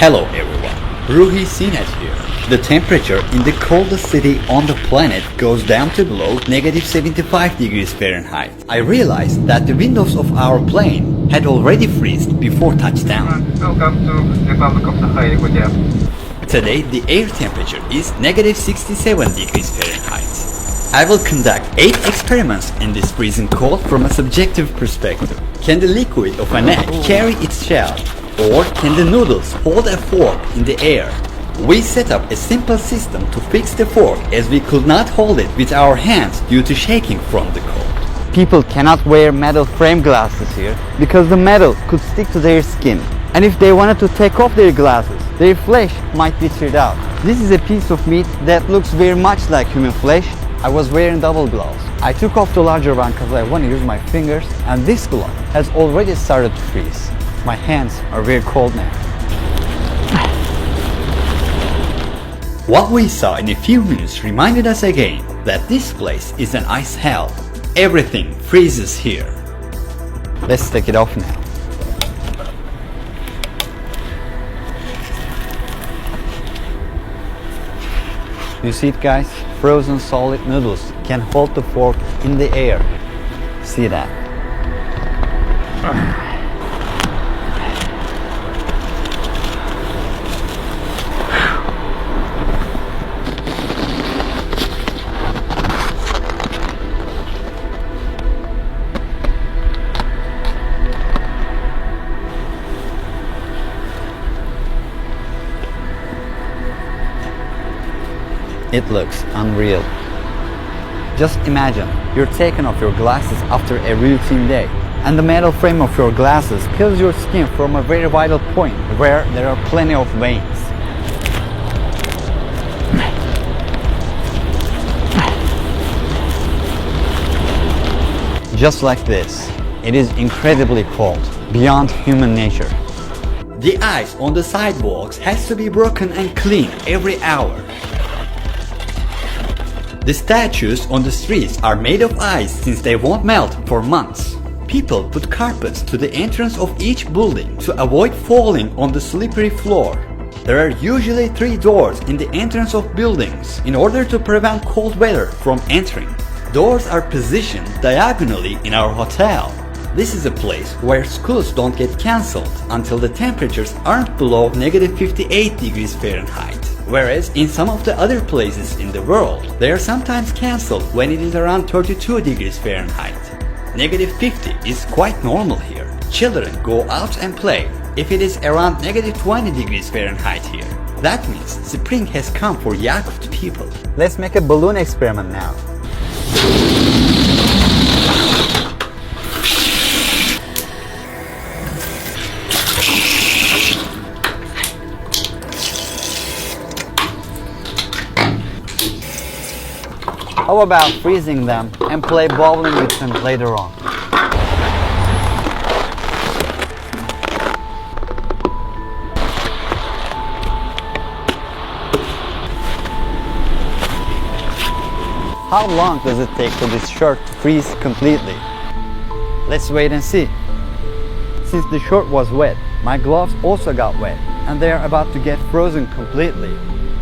Hello everyone, Ruhi Sinet here. The temperature in the coldest city on the planet goes down to below negative 75 degrees Fahrenheit. I realized that the windows of our plane had already freezed before touchdown. Welcome to Republic of Sakhalin Hotel. Today the air temperature is negative 67 degrees Fahrenheit. I will conduct 8 experiments in this freezing cold from a subjective perspective. Can the liquid of an egg carry its shell? Or can the noodles hold a fork in the air? We set up a simple system to fix the fork as we could not hold it with our hands due to shaking from the cold. People cannot wear metal frame glasses here because the metal could stick to their skin. And if they wanted to take off their glasses, their flesh might be teared out. This is a piece of meat that looks very much like human flesh. I was wearing double gloves. I took off the larger one because I want to use my fingers, and this glove has already started to freeze. My hands are very cold now. What we saw in a few minutes reminded us again that this place is an ice hell. Everything freezes here. Let's take it off now. You see it, guys? Frozen solid noodles can hold the fork in the air. See that? It looks unreal. Just imagine you're taking off your glasses after a routine day, and the metal frame of your glasses peels your skin from a very vital point where there are plenty of veins. Just like this, it is incredibly cold, beyond human nature. The ice on the sidewalks has to be broken and cleaned every hour. The statues on the streets are made of ice since they won't melt for months. People put carpets to the entrance of each building to avoid falling on the slippery floor. There are usually 3 doors in the entrance of buildings in order to prevent cold weather from entering. Doors are positioned diagonally in our hotel. This is a place where schools don't get cancelled until the temperatures aren't below negative 58 degrees Fahrenheit. Whereas in some of the other places in the world, they are sometimes cancelled when it is around 32 degrees Fahrenheit. Negative 50 is quite normal here. Children go out and play if it is around negative 20 degrees Fahrenheit here. That means spring has come for Yakut people. Let's make a balloon experiment now. How about freezing them and play bowling with them later on? How long does it take for this shirt to freeze completely? Let's wait and see. Since the shirt was wet, my gloves also got wet, and they are about to get frozen completely.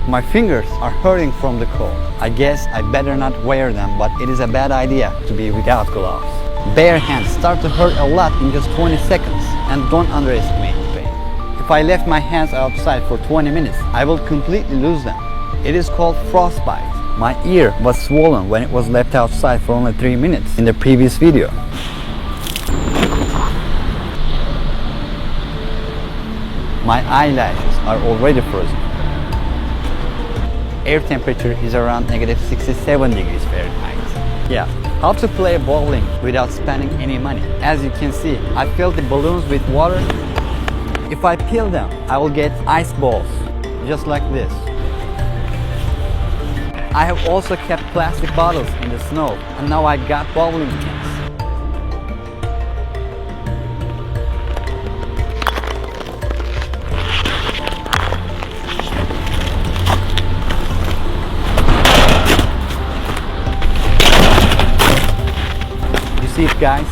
My fingers are hurting from the cold. I guess I better not wear them, but it is a bad idea to be without gloves. Bare hands start to hurt a lot in just 20 seconds, and don't underestimate the pain. If I left my hands outside for 20 minutes, I will completely lose them. It is called frostbite. My ear was swollen when it was left outside for only 3 minutes in the previous video. My eyelashes are already frozen. Air temperature is around negative 67 degrees Fahrenheit. Yeah, how to play bowling without spending any money. As you can see, I filled the balloons with water. If I peel them, I will get ice balls, just like this. I have also kept plastic bottles in the snow, and now I got bowling pins. See it, guys?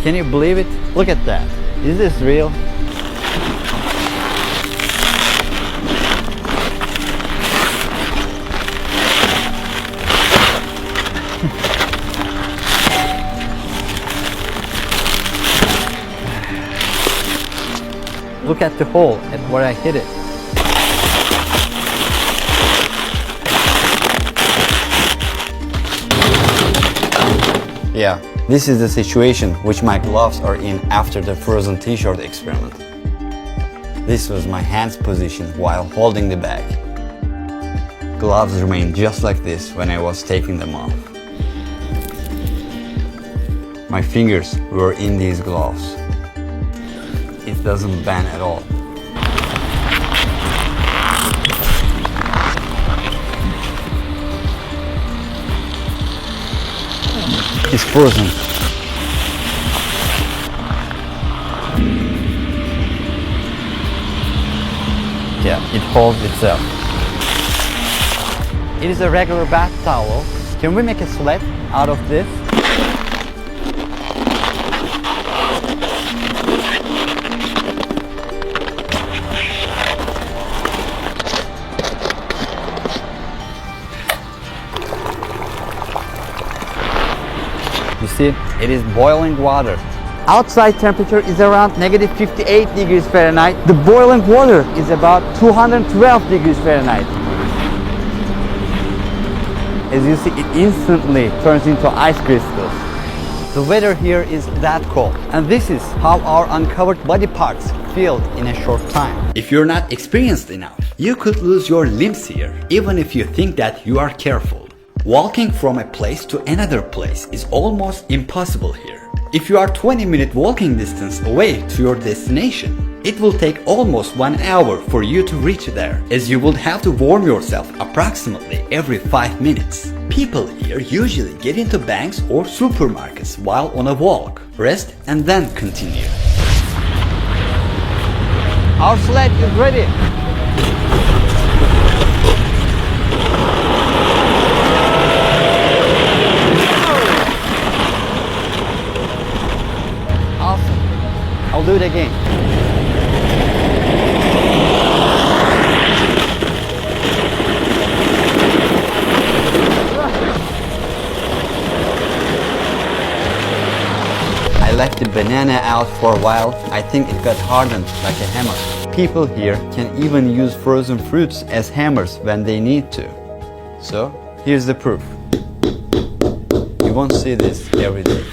Can you believe it? Look at that. Is this real? Look at the hole at where I hit it. Yeah, this is the situation which my gloves are in after the frozen t-shirt experiment. This was my hand's position while holding the bag. Gloves remained just like this when I was taking them off. My fingers were in these gloves. It doesn't bend at all. It's frozen. Yeah, it holds itself. It is a regular bath towel. Can we make a sled out of this? You see, it is boiling water. Outside temperature is around -58 degrees Fahrenheit. The boiling water is about 212 degrees Fahrenheit. As you see, it instantly turns into ice crystals. The weather here is that cold, and this is how our uncovered body parts feel in a short time. If you're not experienced enough, you could lose your limbs here, even if you think that you are careful. Walking from a place to another place is almost impossible here. If you are 20-minute walking distance away to your destination, it will take almost 1 hour for you to reach there, as you would have to warm yourself approximately every 5 minutes. People here usually get into banks or supermarkets while on a walk, rest and then continue. Our sled is ready. Awesome. I'll do it again. I left the banana out for a while. I think it got hardened like a hammer. People here can even use frozen fruits as hammers when they need to. So, here's the proof. You won't see this every day.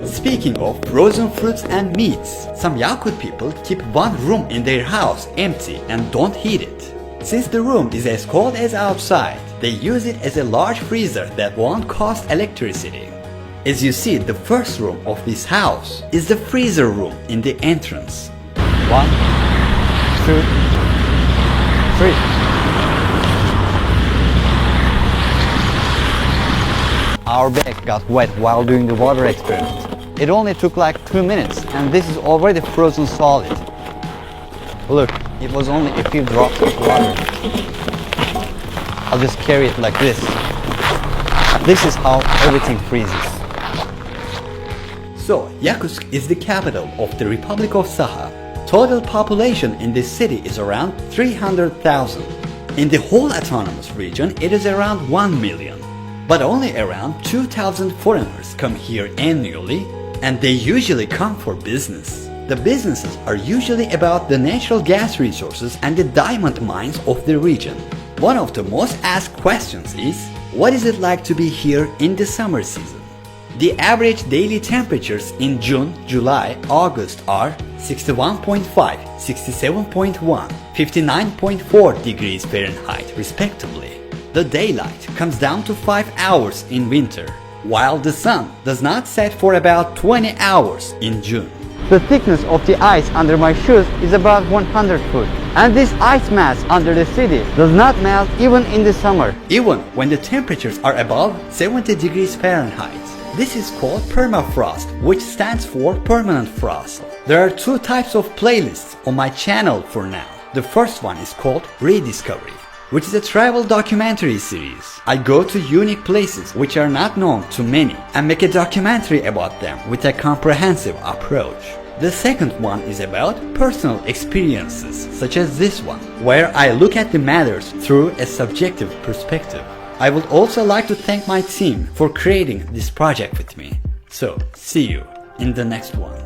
Speaking of frozen fruits and meats, some Yakut people keep one room in their house empty and don't heat it. Since the room is as cold as outside, they use it as a large freezer that won't cost electricity. As you see, the first room of this house is the freezer room in the entrance. 1, 2, 3. Our bag got wet while doing the water experiment. It only took like 2 minutes and this is already frozen solid. Look, it was only a few drops of water. I'll just carry it like this. This is how everything freezes. So, Yakutsk is the capital of the Republic of Sakha. Total population in this city is around 300,000. In the whole autonomous region, it is around 1 million. But only around 2,000 foreigners come here annually, and they usually come for business. The businesses are usually about the natural gas resources and the diamond mines of the region. One of the most asked questions is, what is it like to be here in the summer season? The average daily temperatures in June, July, August are 61.5, 67.1, 59.4 degrees Fahrenheit respectively. The daylight comes down to 5 hours in winter, while the sun does not set for about 20 hours in June. The thickness of the ice under my shoes is about 100 foot. And this ice mass under the city does not melt even in the summer. Even when the temperatures are above 70 degrees Fahrenheit. This is called permafrost, which stands for permanent frost. There are 2 types of playlists on my channel for now. The first one is called Rediscovery. which is a travel documentary series. I go to unique places which are not known to many and make a documentary about them with a comprehensive approach. The second one is about personal experiences, such as this one, where I look at the matters through a subjective perspective. I would also like to thank my team for creating this project with me. So, see you in the next one.